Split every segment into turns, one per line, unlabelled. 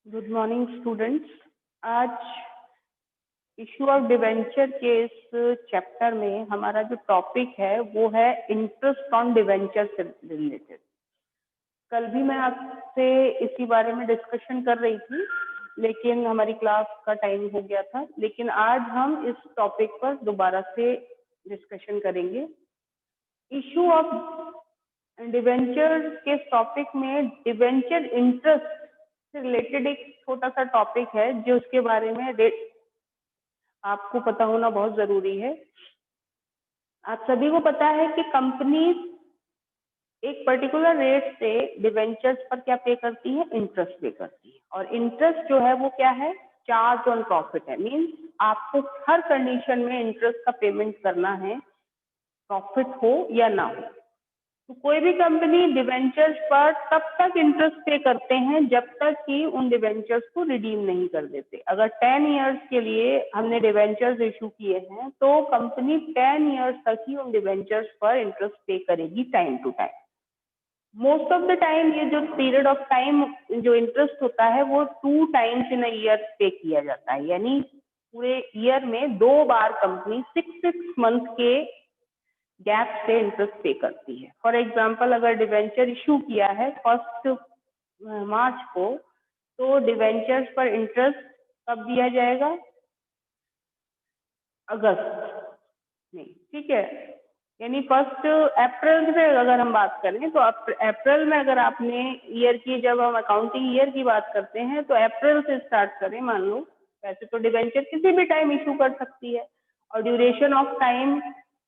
Good morning students. आज issue of debenture के इस चैप्टर में हमारा जो टॉपिक है वो है इंटरेस्ट ऑन डिवेंचर से रिलेटेड। कल भी मैं आपसे इसी बारे में डिस्कशन कर रही थी, लेकिन हमारी क्लास का टाइम हो गया था। लेकिन आज हम इस टॉपिक पर दोबारा से डिस्कशन करेंगे। इशू ऑफ डिवेंचर के टॉपिक में डिवेंचर इंटरेस्ट से रिलेटेड एक छोटा सा टॉपिक है जो उसके बारे में आपको पता होना बहुत जरूरी है। आप सभी को पता है कि कंपनी एक पर्टिकुलर रेट से डिवेंचर्स पर क्या पे करती है, इंटरेस्ट पे करती है। और इंटरेस्ट जो है वो क्या है, चार्ज ऑन प्रॉफिट है। मीन्स आपको हर कंडीशन में इंटरेस्ट का पेमेंट करना है, प्रॉफिट हो या ना हो। तो कोई भी कंपनी डिवेंचर्स पर तब तक इंटरेस्ट पे करते हैं जब तक कि उन डिवेंचर्स को रिडीम नहीं कर देते। अगर 10 इयर्स के लिए हमने डिवेंचर्स इशू किए हैं तो कंपनी 10 इयर्स तक ही उन डिवेंचर्स पर इंटरेस्ट पे करेगी time to time. Most of the time ये जो पीरियड ऑफ टाइम जो इंटरेस्ट होता है वो 2 टाइम्स इन अ ईयर पे किया जाता है। यानी पूरे ईयर में 2 बार कंपनी 6 मंथ के गैप से इंटरेस्ट पे करती है। फॉर एग्जाम्पल, अगर डिवेंचर इशू किया है 1 मार्च को, तो डिवेंचर्स पर इंटरेस्ट कब दिया जाएगा, अगस्त में। ठीक है, यानी 1 अप्रैल से अगर हम बात करें तो अप्रैल में अगर आपने ईयर की, जब हम अकाउंटिंग ईयर की बात करते हैं तो अप्रैल से स्टार्ट करें। मान लो वैसे तो डिवेंचर किसी भी टाइम इशू कर सकती है और ड्यूरेशन ऑफ टाइम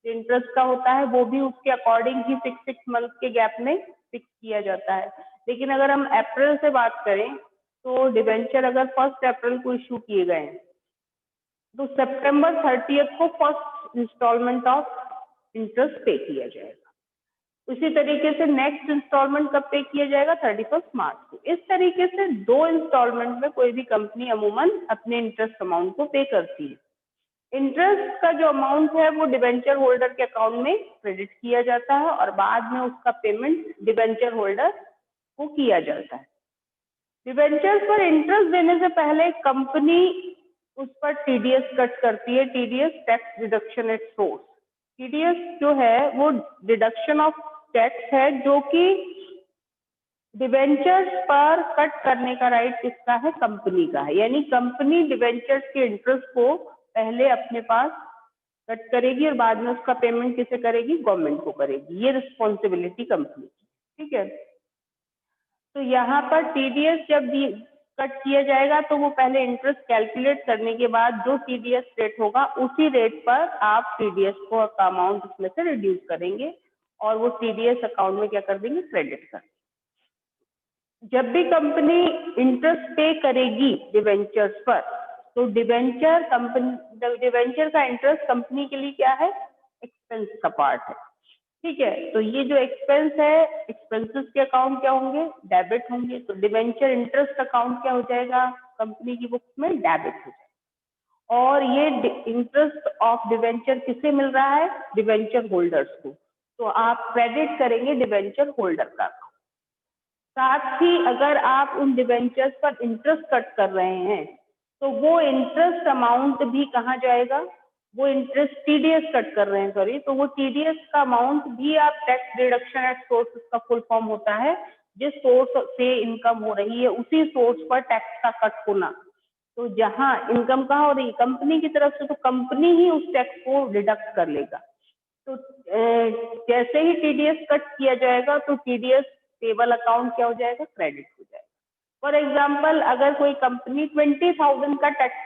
इंटरेस्ट का होता है वो भी उसके अकॉर्डिंग ही 6 मंथ के गैप में फिक्स किया जाता है। लेकिन अगर हम अप्रैल से बात करें तो डिवेंचर अगर 1 अप्रैल को इशू किए गए हैं तो सितंबर 30 को फर्स्ट इंस्टॉलमेंट ऑफ इंटरेस्ट पे किया जाएगा। उसी तरीके से नेक्स्ट इंस्टॉलमेंट कब पे किया जाएगा, 31 मार्च को। इस तरीके से 2 इंस्टॉलमेंट में कोई भी कंपनी अमूमन अपने इंटरेस्ट अमाउंट को पे करती है। इंटरेस्ट का जो अमाउंट है वो डिवेंचर होल्डर के अकाउंट में क्रेडिट किया जाता है और बाद में उसका पेमेंट डिवेंचर होल्डर को किया जाता है। डिवेंचर पर इंटरेस्ट देने से पहले कंपनी उस पर टीडीएस कट करती है, TDS tax deduction at source. TDS जो है वो डिडक्शन ऑफ टैक्स है जो कि डिवेंचर्स पर कट करने का राइट किसका है, कंपनी का है। यानी कंपनी डिवेंचर्स के इंटरेस्ट को पहले अपने पास कट करेगी और बाद में उसका पेमेंट किसे करेगी, गवर्नमेंट को करेगी। ये रिस्पॉन्सिबिलिटी कंपनी की। ठीक है, तो यहाँ पर टीडीएस जब कट किया जाएगा तो वो पहले इंटरेस्ट कैलकुलेट करने के बाद जो टीडीएस रेट होगा उसी रेट पर आप टीडीएस को अमाउंट उसमें से रिड्यूस करेंगे और वो टीडीएस अकाउंट में क्या कर देंगे, क्रेडिट कर। जब भी कंपनी इंटरेस्ट पे करेगी डिवेंचर्स पर तो डिवेंचर का इंटरेस्ट कंपनी के लिए क्या है, एक्सपेंस का पार्ट है। ठीक है, तो ये जो एक्सपेंस है, एक्सपेंसेस के अकाउंट क्या होंगे, डेबिट होंगे। तो डिवेंचर इंटरेस्ट अकाउंट क्या हो जाएगा, कंपनी की बुक्स में डेबिट हो जाएगा। और ये इंटरेस्ट ऑफ डिवेंचर किसे मिल रहा है, डिवेंचर होल्डर्स को। तो आप क्रेडिट करेंगे डिवेंचर होल्डर का। साथ ही अगर आप उन डिवेंचर्स पर इंटरेस्ट कट कर रहे हैं तो वो इंटरेस्ट अमाउंट भी कहाँ जाएगा, वो इंटरेस्ट टीडीएस कट कर रहे हैं सॉरी, तो वो टीडीएस का अमाउंट भी आप टैक्स डिडक्शन एट सोर्स, उसका फुल फॉर्म होता है जिस सोर्स से इनकम हो रही है उसी सोर्स पर टैक्स का कट होना। तो जहां इनकम कहाँ हो रही है, कंपनी की तरफ से, तो कंपनी ही उस टैक्स को डिडक्ट कर लेगा। तो जैसे ही टीडीएस कट किया जाएगा तो टीडीएस पेबल अकाउंट क्या हो जाएगा, क्रेडिट हो जाएगा। फॉर एग्जाम्पल, अगर कोई कंपनी 20,000 का टैक्स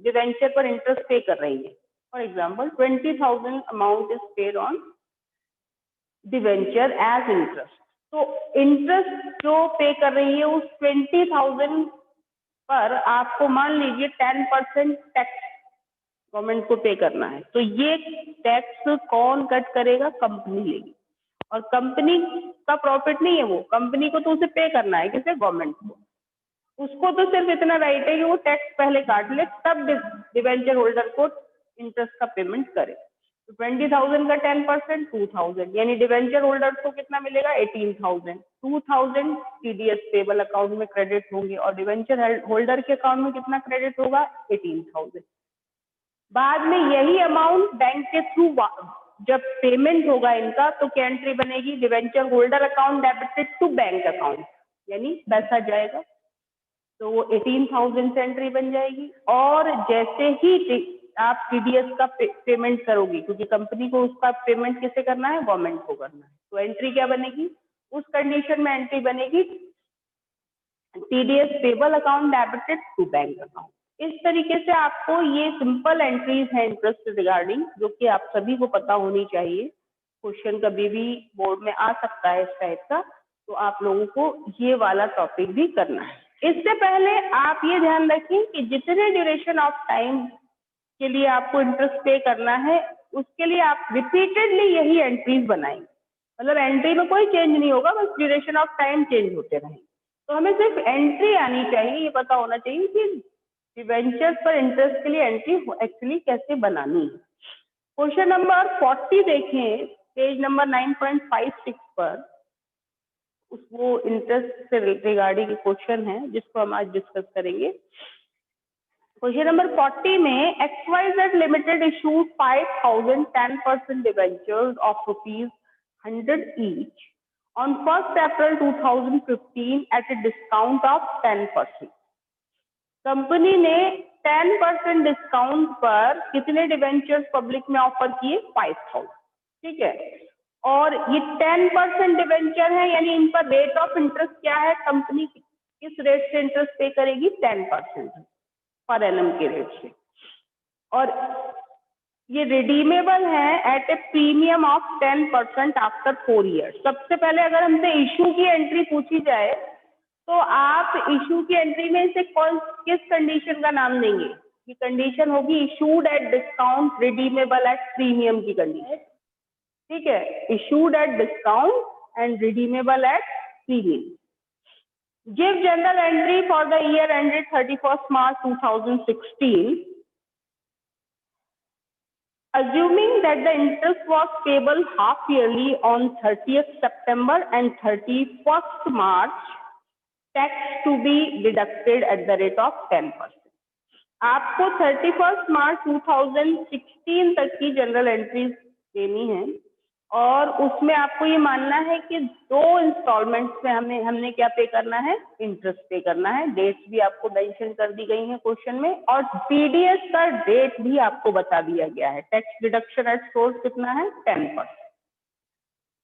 डिवेंचर पर इंटरेस्ट पे कर रही है, for example 20,000 amount is paid on debenture as interest, तो इंटरेस्ट जो पे कर रही है उस 20,000 पर आपको मान लीजिए 10% टैक्स गवर्नमेंट को पे करना है। तो ये टैक्स कौन कट करेगा, कंपनी लेगी। और कंपनी का प्रॉफिट नहीं है वो, कंपनी को तो उसे पे करना है, किसे, गवर्नमेंट को। उसको तो सिर्फ इतना राइट है कि वो टैक्स पहले काट ले तब डिवेंचर होल्डर को इंटरेस्ट का पेमेंट करे। तो 20,000 का 10% 2,000, यानी डिवेंचर होल्डर को कितना मिलेगा 18,000। 2,000 टीडीएस पेबल अकाउंट में क्रेडिट होंगे और डिवेंचर होल्डर के अकाउंट में कितना क्रेडिट होगा 18,000। बाद में यही अमाउंट बैंक के थ्रू जब पेमेंट होगा इनका तो क्या एंट्री बनेगी, debenture holder account debited to bank account, यानी पैसा जाएगा तो वो 18,000 से एंट्री बन जाएगी। और जैसे ही आप टीडीएस का पेमेंट करोगे, क्योंकि कंपनी को उसका पेमेंट किसे करना है, गवर्नमेंट को करना है, तो एंट्री क्या बनेगी, उस कंडीशन में एंट्री बनेगी TDS payable account debited to bank account. इस तरीके से आपको ये सिंपल एंट्रीज हैं इंटरेस्ट रिगार्डिंग, जो कि आप सभी को पता होनी चाहिए। क्वेश्चन कभी भी बोर्ड में आ सकता है इस टाइप का, तो आप लोगों को ये वाला टॉपिक भी करना है। इससे पहले आप ये ध्यान रखें कि जितने ड्यूरेशन ऑफ टाइम के लिए आपको इंटरेस्ट पे करना है, उसके लिए आप रिपीटेडली यही एंट्रीज बनाएंगे। मतलब एंट्री में कोई चेंज नहीं होगा, बस ड्यूरेशन ऑफ टाइम चेंज होते रहेंगे। तो हमें सिर्फ एंट्री आनी चाहिए, ये पता होना चाहिए कि डिवेंचर्स पर इंटरेस्ट के लिए एंट्री एक्चुअली कैसे बनानी है। क्वेश्चन नंबर 40 देखें, पेज नंबर 9.56 पर, वो इंटरेस्ट से रिगार्डिंग क्वेश्चन है जिसको हम आज डिस्कस करेंगे। क्वेश्चन नंबर 40 में XYZ limited issued 5,000 10% debentures of ₹100 each on 1st April 2015 at a discount of 10%। Company ने 10% डिस्काउंट पर कितने डिवेंचर्स पब्लिक में ऑफर किए, 5,000, ठीक है। और ये 10% डिवेंचर है, यानी इन पर रेट ऑफ इंटरेस्ट क्या है, कंपनी किस रेट से इंटरेस्ट पे करेगी, 10% पर एनम के रेट से। और ये रिडीमेबल है at a premium of 10% after 4 years. सबसे पहले अगर हमसे इशू की एंट्री पूछी जाए तो आप इशू की एंट्री में से किस कंडीशन का नाम देंगे, ये कंडीशन होगी issued at discount redeemable at premium की कंडीशन, ठीक है। Issued at discount and redeemable at premium. Give general entry for the year ended 31st March 2016, assuming that the interest was payable half yearly on 30th September and 31st March, tax to be deducted at the rate of 10%। आपको 31st March 2016 तक की general entries देनी है और उसमें आपको ये मानना है कि 2 इंस्टॉलमेंट्स में हमने क्या पे करना है, इंटरेस्ट पे करना है। डेट्स भी आपको मेंशन कर दी गई हैं क्वेश्चन में और टीडीएस का डेट भी आपको बता दिया गया है। टैक्स डिडक्शन एट सोर्स कितना है, 10%।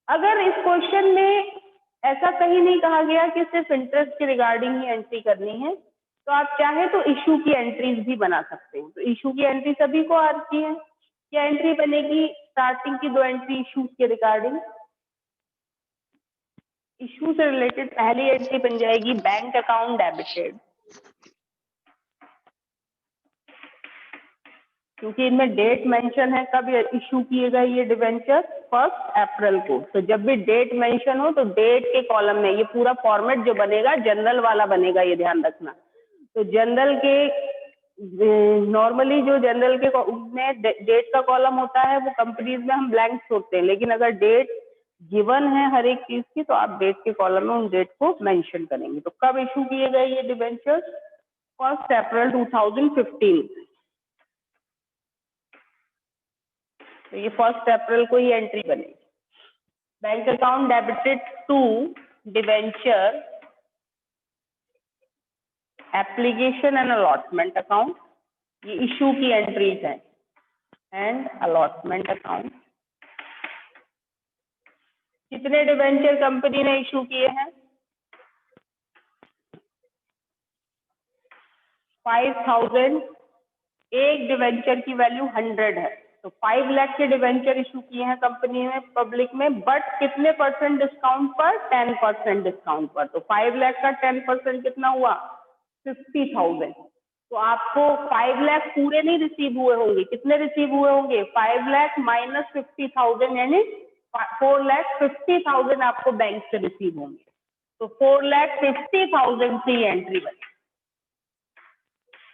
अगर इस क्वेश्चन में ऐसा कहीं नहीं कहा गया कि सिर्फ इंटरेस्ट के रिगार्डिंग ही एंट्री करनी है, तो आप चाहे तो इशू की एंट्रीज भी बना सकते हैं। तो इशू की एंट्री सभी को आती है। क्या एंट्री बनेगी, स्टार्टिंग की 2 एंट्री इशू के रिगार्डिंग, इशू से रिलेटेड पहली एंट्री बन जाएगी बैंक अकाउंट डेबिटेड, क्योंकि इनमें डेट मेंशन है कब इशू किए गए ये डिवेंचर, 1 अप्रैल को। तो जब भी डेट मेंशन हो तो डेट के कॉलम में ये पूरा फॉर्मेट जो बनेगा जनरल वाला बनेगा, ये ध्यान रखना। तो जनरल के नॉर्मली जो जनरल के में डेट का कॉलम होता है वो कंपनीज में हम ब्लैंक छोड़ते हैं, लेकिन अगर डेट गिवन है हर एक चीज की तो आप डेट के कॉलम में उन डेट को मेंशन करेंगे। तो कब इशू किए गए ये डिवेंचर्स, 1 अप्रैल 2015। तो ये 1 अप्रैल को ही एंट्री बनेगी। Bank account debited to debenture application and allotment account, ये इशू की एंट्रीज हैं, एंड अलॉटमेंट अकाउंट। कितने डिवेंचर कंपनी ने इशू किए हैं, 5,000। एक डिवेंचर की वैल्यू 100 है, तो 5 लाख के डिवेंचर इशू किए हैं कंपनी में पब्लिक में, बट कितने % डिस्काउंट पर, 10% डिस्काउंट पर। तो 5 लाख का 10% कितना हुआ, 50,000। तो आपको 5 लाख पूरे नहीं रिसीव हुए होंगे, कितने रिसीव हुए होंगे, 5 लाख माइनस 50,000, यानी 4,50,000 आपको बैंक से रिसीव होंगे। तो 4,50,000 से एंट्री बनी,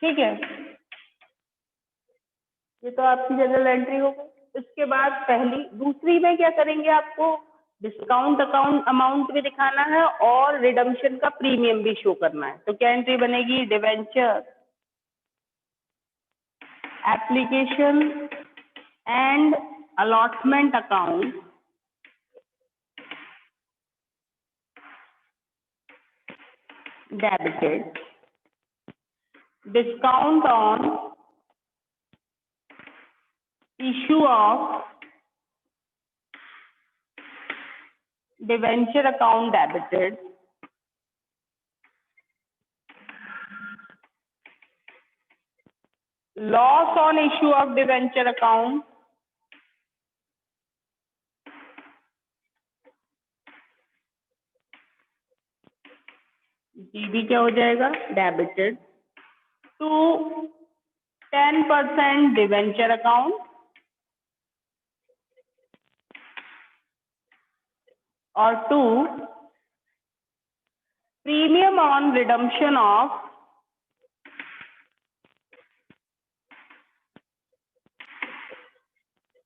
ठीक है। ये तो आपकी जनरल एंट्री हो गई। इसके बाद दूसरी में क्या करेंगे, आपको डिस्काउंट अकाउंट अमाउंट भी दिखाना है और रिडम्पशन का प्रीमियम भी शो करना है। तो क्या एंट्री बनेगी, debenture application and allotment account debited, discount on issue of debenture account debited, loss on issue of debenture account, जीबी क्या हो जाएगा, डेबिटेड टू 10% डिवेंचर अकाउंट और to premium on redemption of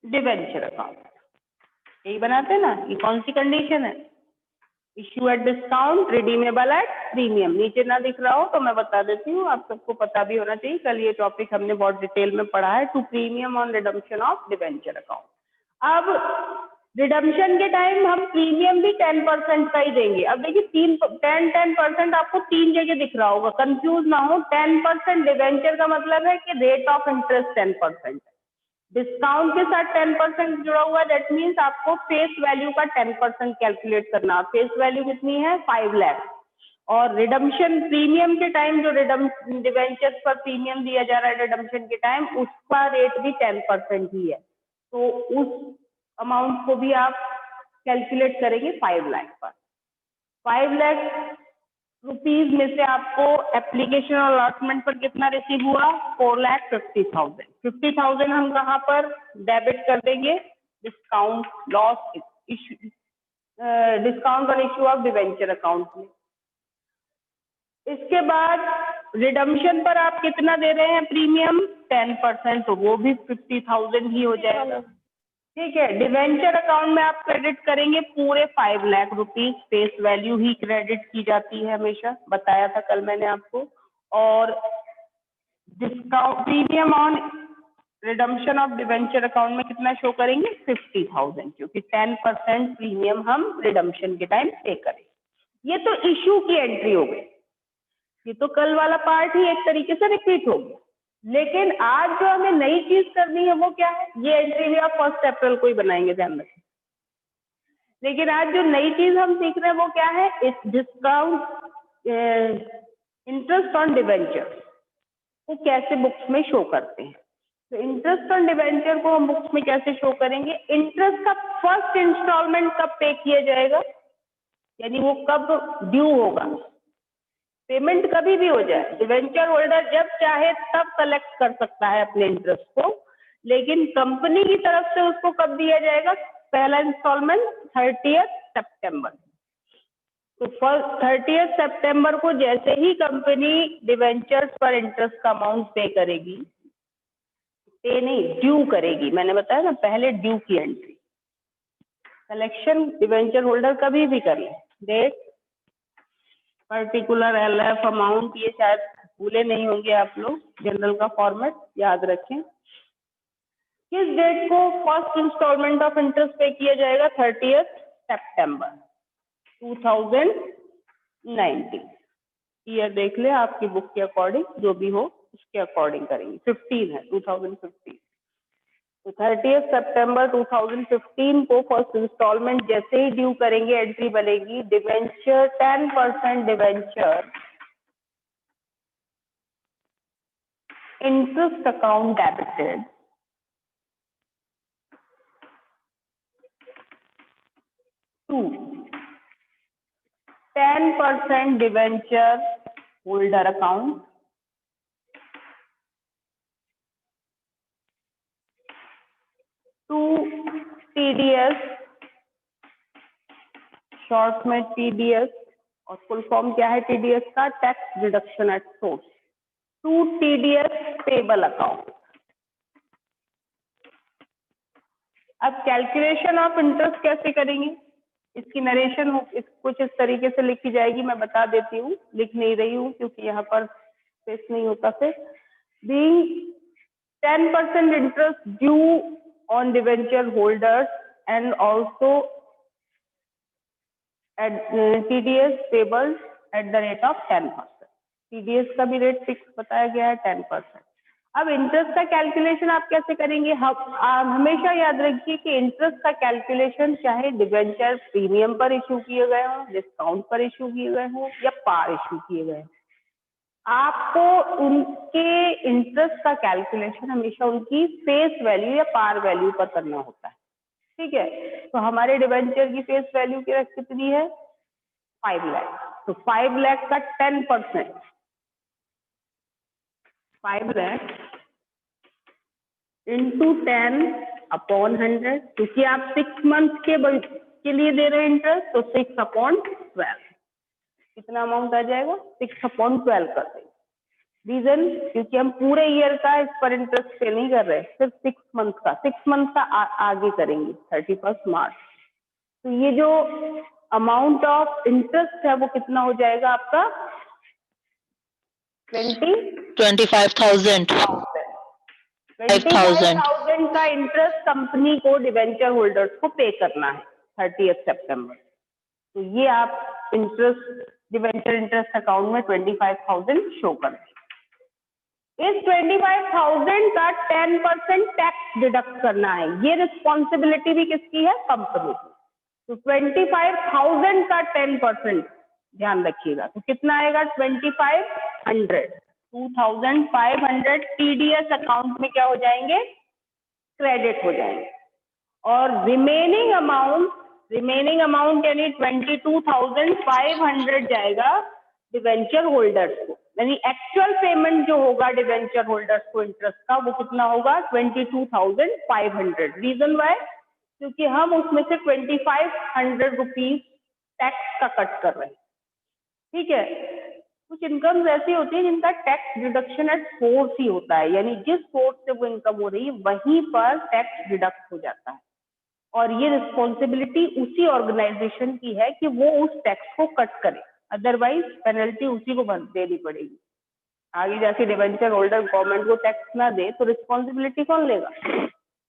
debenture account. यही बनाते हैं ना, ये कौन सी कंडीशन है, issue at discount, redeemable at premium. नीचे ना दिख रहा हो तो मैं बता देती हूँ, आप सबको पता भी होना चाहिए, कल ये टॉपिक हमने बहुत डिटेल में पढ़ा है, to premium on redemption of debenture account. अब रिडम्पशन के टाइम हम प्रीमियम भी 10% का ही देंगे। अब देखिए 10% आपको 3 जगह दिख रहा होगा, कंफ्यूज ना हो। 10% डिवेंचर का मतलब है कि रेट ऑफ इंटरेस्ट 10%, डिस्काउंट के साथ 10% जुड़ा हुआ है, दैट मीन्स आपको फेस वैल्यू का 10% कैलकुलेट करना। फेस वैल्यू कितनी है, 5 लाख। और रिडम्पशन प्रीमियम के टाइम जो डिवेंचर्स पर प्रीमियम दिया जा रहा है रिडम्पशन के टाइम, उसका रेट भी 10% ही है। तो उस अमाउंट को भी आप कैलकुलेट करेंगे 5 लाख पर। 5 लाख रुपीज में से आपको एप्लीकेशन और अलॉटमेंट पर कितना रिसीव हुआ, 4,50,000। 50,000 हम कहाँ पर डेबिट कर देंगे, डिस्काउंट लॉस इश्यू डिस्काउंट और इश्यू ऑफ डिवेंचर अकाउंट में। इसके बाद रिडम्पशन पर आप कितना दे रहे हैं प्रीमियम, 10%, तो वो भी 50,000 ही हो जाएगा। ठीक है, डिवेंचर अकाउंट में आप क्रेडिट करेंगे पूरे 5 लाख रुपीज, फेस वैल्यू ही क्रेडिट की जाती है हमेशा, बताया था कल मैंने आपको। और discount premium on redemption of debenture account में कितना शो करेंगे, 50,000, क्योंकि 10% प्रीमियम हम रिडम्पशन के टाइम पे करेंगे। ये तो इश्यू की एंट्री हो गई, ये तो कल वाला पार्ट ही एक तरीके से रिपीट हो गया। लेकिन आज जो हमें नई चीज करनी है वो क्या है, ये एंट्री भी आप 1 अप्रैल को ही बनाएंगे, ध्यान रखें। लेकिन आज जो नई चीज हम सीख रहे हैं वो क्या है, इस डिस्काउंट इंटरेस्ट ऑन डिवेंचर को कैसे बुक्स में शो करते हैं। तो इंटरेस्ट ऑन डिवेंचर को हम बुक्स में कैसे शो करेंगे, इंटरेस्ट का फर्स्ट इंस्टॉलमेंट कब पे किया जाएगा, यानी वो कब ड्यू होगा। पेमेंट कभी भी हो जाए, डिवेंचर होल्डर जब चाहे तब कलेक्ट कर सकता है अपने इंटरेस्ट को, लेकिन कंपनी की तरफ से उसको कब दिया जाएगा, पहला इंस्टॉलमेंट 30 सितंबर। तो 30 सितंबर को जैसे ही कंपनी डिवेंचर्स पर इंटरेस्ट का अमाउंट पे करेगी, पे नहीं ड्यू करेगी, मैंने बताया ना पहले ड्यू की एंट्री। कलेक्शन डिवेंचर होल्डर कभी भी कर ले, डेट पर्टिकुलर LF अमाउंट, ये शायद भूले नहीं होंगे आप लोग, जनरल का फॉर्मेट याद रखें। किस डेट को फर्स्ट इंस्टॉलमेंट ऑफ इंटरेस्ट पे किया जाएगा, 30 सितंबर 2019। ईयर देख ले आपकी बुक के अकॉर्डिंग, जो भी हो उसके अकॉर्डिंग करेंगे, 15 है 2015। तो 30 सितंबर 2015 को फर्स्ट इंस्टॉलमेंट जैसे ही ड्यू करेंगे, एंट्री बनेगी debenture 10% debenture interest account debited to 10% debenture holder account to TDS, short में TDS, और फुल फॉर्म क्या है TDS का, tax deduction at source, to TDS payable account. अब कैलकुलेशन ऑफ इंटरेस्ट कैसे करेंगे, इसकी नरेशन कुछ इस तरीके से लिखी जाएगी, मैं बता देती हूँ, लिख नहीं रही हूँ क्योंकि यहाँ पर स्पेस नहीं होता। फिर being 10% interest due on debenture holders and also at TDS payable at the rate of 10%. TDS का भी रेट फिक्स बताया गया है 10%। अब इंटरेस्ट का कैलकुलेशन आप कैसे करेंगे, आप हमेशा याद रखिए कि इंटरेस्ट का कैलकुलेशन चाहे डिबेंचर प्रीमियम पर इशू किए गए हों, डिस्काउंट पर इशू किए गए हों या पार इशू किए गए हों, आपको उनके इंटरेस्ट का कैलकुलेशन हमेशा उनकी फेस वैल्यू या पार वैल्यू पर करना होता है। ठीक है, तो हमारे डिबेंचर की फेस वैल्यू कितनी है, 5 लाख। तो 5 लाख का 10%, 5 लाख इंटू 10/100, क्योंकि आप 6 मंथ के लिए दे रहे हैं इंटरेस्ट, तो 6/12 कितना अमाउंट आ जाएगा, 6/12 कर देंगे। रीजन, क्योंकि हम पूरे ईयर का इस पर इंटरेस्ट पे नहीं कर रहे, सिर्फ 6 मंथ का आगे करेंगे 31 मार्च। तो ये जो अमाउंट ऑफ इंटरेस्ट है वो कितना हो जाएगा आपका,
25,000
का इंटरेस्ट कंपनी को डिबेंचर होल्डर्स को पे करना है 30 सितंबर। तो ये आप इंटरेस्ट डिबेंचर इंटरेस्ट अकाउंट में 25,000 शो कर दें। इस 25,000 का 10% टैक्स डिडक्ट करना है, ये रिस्पॉन्सिबिलिटी भी किसकी है, कंपनी की। तो 25,000 का 10% ध्यान रखिएगा, तो कितना आएगा, 2500, 2500 TDS अकाउंट में क्या हो जाएंगे, क्रेडिट हो जाएंगे। और रिमेनिंग अमाउंट यानी 22,500 जाएगा डिबेंचर होल्डर्स को, यानी एक्चुअल पेमेंट जो होगा डिबेंचर होल्डर्स को इंटरेस्ट का वो कितना होगा, 22,500। रीजन वाई, क्योंकि हम उसमें से 2500 रुपीज टैक्स का कट कर रहे हैं। ठीक है, कुछ इनकम ऐसी होती है जिनका टैक्स डिडक्शन एट सोर्स ही होता है, यानी जिस सोर्स से वो इनकम हो रही है वहीं पर टैक्स डिडक्ट हो जाता है, और ये रिस्पॉन्सिबिलिटी उसी ऑर्गेनाइजेशन की है कि वो उस टैक्स को कट करे, अदरवाइज पेनल्टी उसी को देनी पड़ेगी। आगे जाके डिबेंचर होल्डर गवर्नमेंट को टैक्स ना दे तो रिस्पॉन्सिबिलिटी कौन लेगा,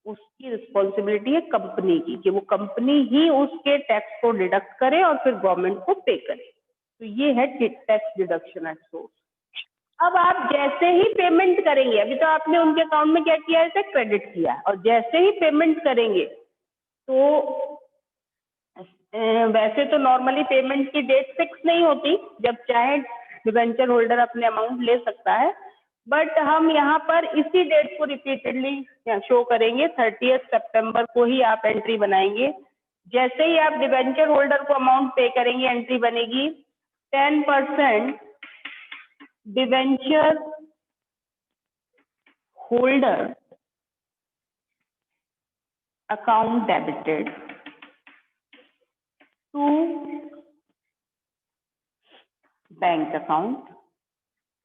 उसकी रिस्पॉन्सिबिलिटी है कंपनी की, कि वो कंपनी ही उसके टैक्स को डिडक्ट करे और फिर गवर्नमेंट को पे करे। तो ये है टैक्स डिडक्शन एट सोर्स। अब आप जैसे ही पेमेंट करेंगे, अभी तो आपने उनके अकाउंट में क्या किया है, क्रेडिट किया, और जैसे ही पेमेंट करेंगे तो वैसे तो नॉर्मली पेमेंट की डेट फिक्स नहीं होती, जब चाहे डिबेंचर होल्डर अपने अमाउंट ले सकता है, बट हम यहाँ पर इसी डेट को रिपीटेडली शो करेंगे, 30 सितंबर को ही आप एंट्री बनाएंगे। जैसे ही आप डिबेंचर होल्डर को अमाउंट पे करेंगे, एंट्री बनेगी 10% debenture holder account debited to bank account.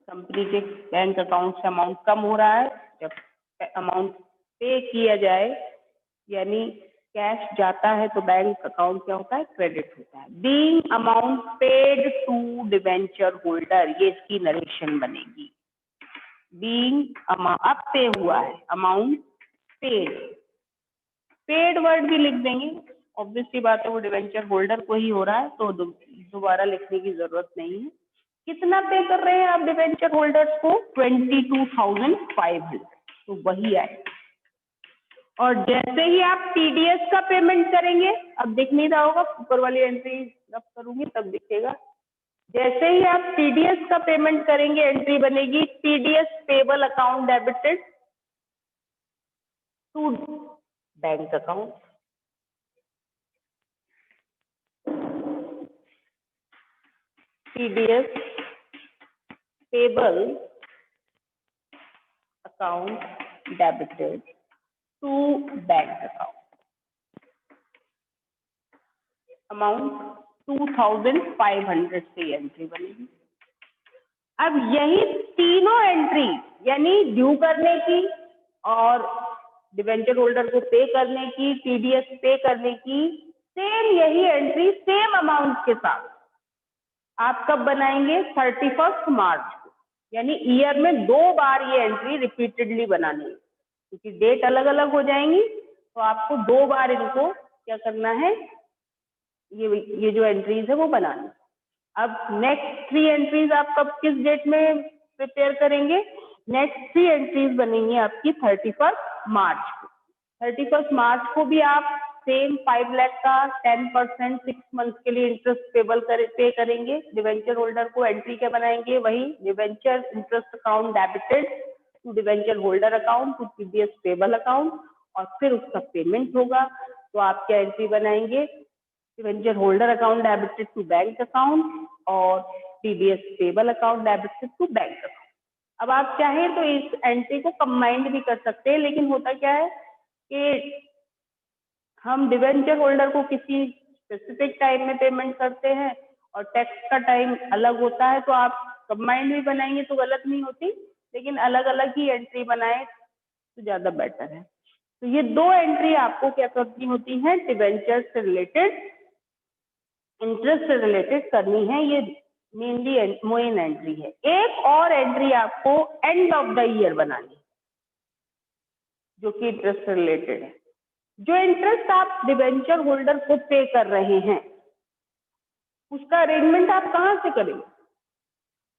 Company के बैंक अकाउंट से अमाउंट कम हो रहा है, जब अमाउंट पे किया जाए यानी कैश जाता है तो बैंक अकाउंट क्या होता है, क्रेडिट होता है। Being amount paid to debenture holder, ये इसकी नरेशन बनेगी। बीइंग अब पे हुआ है, अमाउंट पेड, पेड वर्ड भी लिख देंगे, ऑब्वियसली बात है वो डिबेंचर होल्डर को ही हो रहा है तो दोबारा लिखने की जरूरत नहीं है। कितना पे कर रहे हैं आप डिबेंचर होल्डर्स को, 22,500, तो वही आए। और जैसे ही आप टीडीएस का पेमेंट करेंगे, अब दिख नहीं रहा होगा, ऊपर वाली एंट्री जब करूंगी तब दिखेगा, जैसे ही आप टीडीएस का पेमेंट करेंगे एंट्री बनेगी TDS payable account debited to bank account. TDS payable account debited to bank account, amount 2,500 से एंट्री बनेगी। अब यही तीनों एंट्री यानी ड्यू करने की और डिवेंचर होल्डर को पे करने की, टीडीएस पे करने की, सेम यही एंट्री सेम अमाउंट के साथ आप कब बनाएंगे? 31 मार्च को, यानी ईयर में 2 बार ये एंट्री रिपीटेडली बनानी है, क्योंकि डेट अलग अलग हो जाएंगी, तो आपको 2 बार इनको क्या करना है, ये जो एंट्रीज है वो बनानी। अब नेक्स्ट 3 एंट्रीज आप कब किस डेट में प्रिपेयर करेंगे? नेक्स्ट 3 एंट्रीज बनेंगी आपकी 31 मार्च को। 31 मार्च को भी आप सेम 5 लाख का 10% 6 मंथ के लिए इंटरेस्ट पे करेंगे। डिवेंचर होल्डर को एंट्री क्या बनाएंगे? वही debenture interest account debited to debenture holder account to TDS payable account, और फिर उसका पेमेंट होगा। तो आप क्या एंट्री बनाएंगे? Debenture holder account debited to bank account और TDS payable account debited to bank account. अब आप चाहें तो इस एंट्री को कंबाइंड भी कर सकते हैं, लेकिन होता क्या है कि हम डिवेंचर होल्डर को किसी स्पेसिफिक टाइम में पेमेंट करते हैं और टैक्स का टाइम अलग होता है, तो आप कंबाइंड भी बनाएंगे तो गलत नहीं होती, लेकिन अलग अलग ही एंट्री बनाए तो ज्यादा बेटर है। तो ये 2 एंट्री आपको क्या करनी होती है? डिवेंचर से रिलेटेड, इंटरेस्ट से रिलेटेड करनी है। ये मेनली मेन एंट्री है। एक और एंट्री आपको एंड ऑफ द ईयर बनानी है, जो कि इंटरेस्ट से रिलेटेड है। जो इंटरेस्ट आप डिवेंचर होल्डर को पे कर रहे हैं, उसका अरेंजमेंट आप कहां से करेंगे?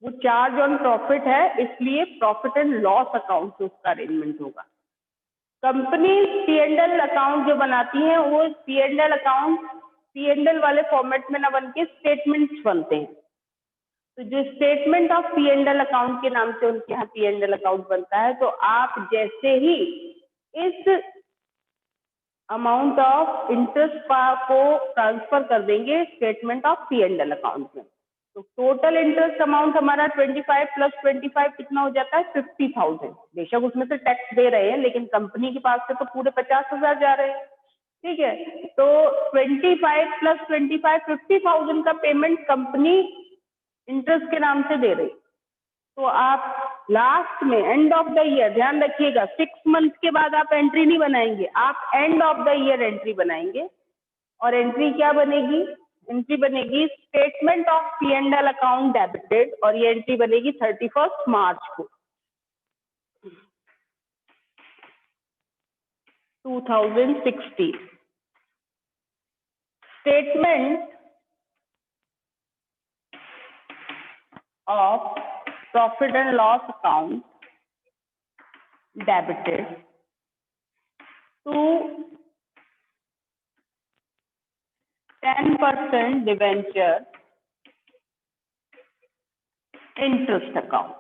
वो चार्ज ऑन प्रॉफिट है, इसलिए प्रॉफिट एंड लॉस अकाउंट से उसका अरेंजमेंट होगा। कंपनी P&L अकाउंट जो बनाती है, वो P&L अकाउंट P&L वाले फॉर्मेट में ना बन के स्टेटमेंट्स बनते हैं। तो जो स्टेटमेंट ऑफ P&L अकाउंट के नाम से उनके यहाँ P&L अकाउंट बनता है, तो आप जैसे ही इस अमाउंट ऑफ इंटरेस्ट को ट्रांसफर कर देंगे स्टेटमेंट ऑफ P&L अकाउंट में, तो टोटल इंटरेस्ट अमाउंट हमारा 25 प्लस 25 कितना हो जाता है? 50,000। बेशक उसमें से टैक्स दे रहे हैं, लेकिन कंपनी के पास से तो पूरे 50,000 जा रहे हैं, ठीक है। तो 25 प्लस 25 50,000 का पेमेंट कंपनी इंटरेस्ट के नाम से दे रही। तो आप लास्ट में एंड ऑफ द ईयर, ध्यान रखिएगा 6 मंथ के बाद आप एंट्री नहीं बनाएंगे, आप end of the year entry बनाएंगे। और एंट्री क्या बनेगी? एंट्री बनेगी statement of P&L account debited, और ये एंट्री बनेगी 31 मार्च को 2016। Statement of profit and loss account debited to 10% debenture interest account.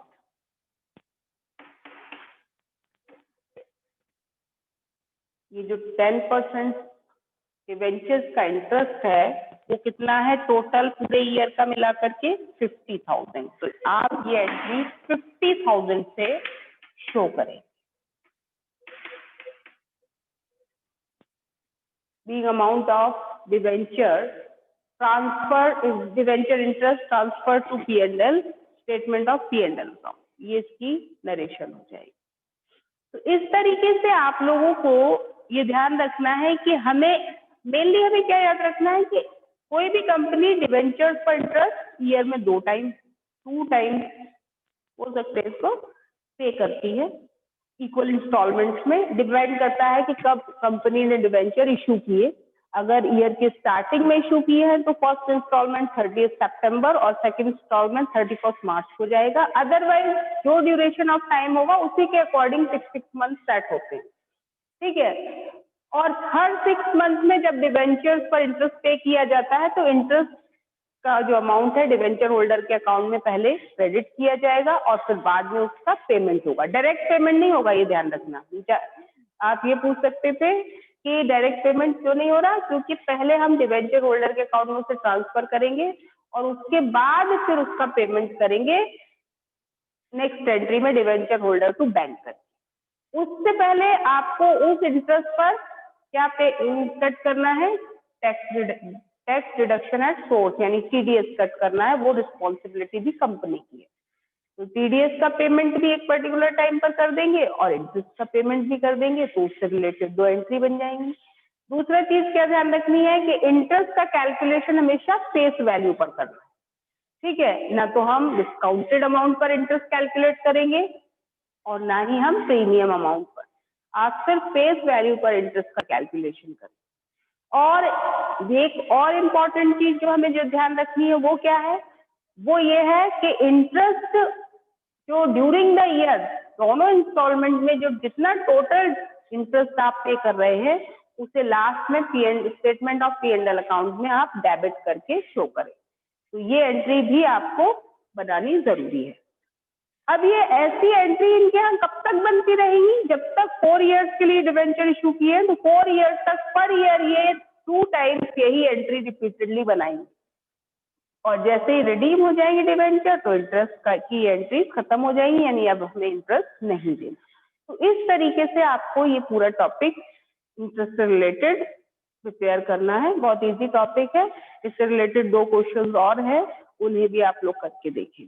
ये जो 10% डिवेंचर्स का इंटरेस्ट है, वो कितना है? टोटल पूरे ईयर का मिला करके 50,000। तो आप ये एंट्री 50,000 से शो करें। Being amount of debenture transfer is debenture interest transfer to P&L, statement of P&L account, ये इसकी नरेशन हो जाएगी। तो इस तरीके से आप लोगों को ये ध्यान रखना है कि हमें मेनली हमें क्या याद रखना है कि कोई भी कंपनी डिवेंचर्स पर इंटरेस्ट ईयर में 2 टाइम बोल सकते हैं इसको, पे करती है इक्वल इंस्टॉलमेंट्स में। डिपेंड करता है कि कब कंपनी ने डिवेंचर इशू किए। अगर ईयर के स्टार्टिंग में इशू किए हैं तो फर्स्ट इंस्टॉलमेंट 30 सितंबर और सेकंड इंस्टॉलमेंट 31 मार्च को जाएगा। अदरवाइज जो ड्यूरेशन ऑफ टाइम होगा उसी के अकॉर्डिंग 6 मंथ सेट होते हैं, ठीक है। और हर 6 मंथ में जब डिवेंचर्स पर इंटरेस्ट पे किया जाता है, तो इंटरेस्ट का जो अमाउंट है डिवेंचर होल्डर के अकाउंट में पहले क्रेडिट किया जाएगा और फिर बाद में उसका पेमेंट होगा। डायरेक्ट पेमेंट नहीं होगा, ये ध्यान रखना। आप ये पूछ सकते थे कि डायरेक्ट पेमेंट क्यों नहीं हो रहा? क्योंकि पहले हम डिवेंचर होल्डर के अकाउंट में उसे ट्रांसफर करेंगे और उसके बाद फिर उसका पेमेंट करेंगे नेक्स्ट एंट्री में डिवेंचर होल्डर टू बैंक कर। उससे पहले आपको उस इंटरेस्ट पर क्या कट करना है? टैक्स डिडक्शन एट सोर्स, यानी TDS कट करना है। वो रिस्पॉन्सिबिलिटी भी कंपनी की है। तो टीडीएस का पेमेंट भी एक पर्टिकुलर टाइम पर कर देंगे और इंटरेस्ट का पेमेंट भी कर देंगे, तो उससे रिलेटेड 2 एंट्री बन जाएंगी। दूसरा चीज क्या ध्यान रखनी है कि इंटरेस्ट का कैलकुलेशन हमेशा फेस वैल्यू पर करना है, ठीक है, ना तो हम डिस्काउंटेड अमाउंट पर इंटरेस्ट कैलकुलेट करेंगे और ना ही हम प्रीमियम अमाउंट पर। आप सिर्फ फेस वैल्यू पर इंटरेस्ट का कैलकुलेशन करें। और एक और इम्पॉर्टेंट चीज जो हमें जो ध्यान रखनी है वो क्या है, वो ये है कि इंटरेस्ट जो ड्यूरिंग द ईयर दोनों इंस्टॉलमेंट में जो जितना टोटल इंटरेस्ट आप पे कर रहे हैं उसे लास्ट में स्टेटमेंट ऑफ P&L अकाउंट में आप डेबिट करके शो करें। तो ये एंट्री भी आपको बनानी जरूरी है। अब ये ऐसी एंट्री इनके यहाँ कब तक बनती रहेगी, जब तक 4 इयर्स के लिए डिवेंचर इशू किए तो 4 इयर्स तक पर ईयर ये 2 टाइम्स यही एंट्री रिपीटेडली बनाएंगे और जैसे ही रिडीम हो जाएगी डिवेंचर तो इंटरेस्ट की एंट्री खत्म हो जाएगी, यानी अब हमें इंटरेस्ट नहीं देना। तो इस तरीके से आपको ये पूरा टॉपिक इंटरेस्ट से रिलेटेड प्रिपेयर करना है। बहुत इजी टॉपिक है, इससे रिलेटेड 2 क्वेश्चन और है, उन्हें भी आप लोग करके देखिए।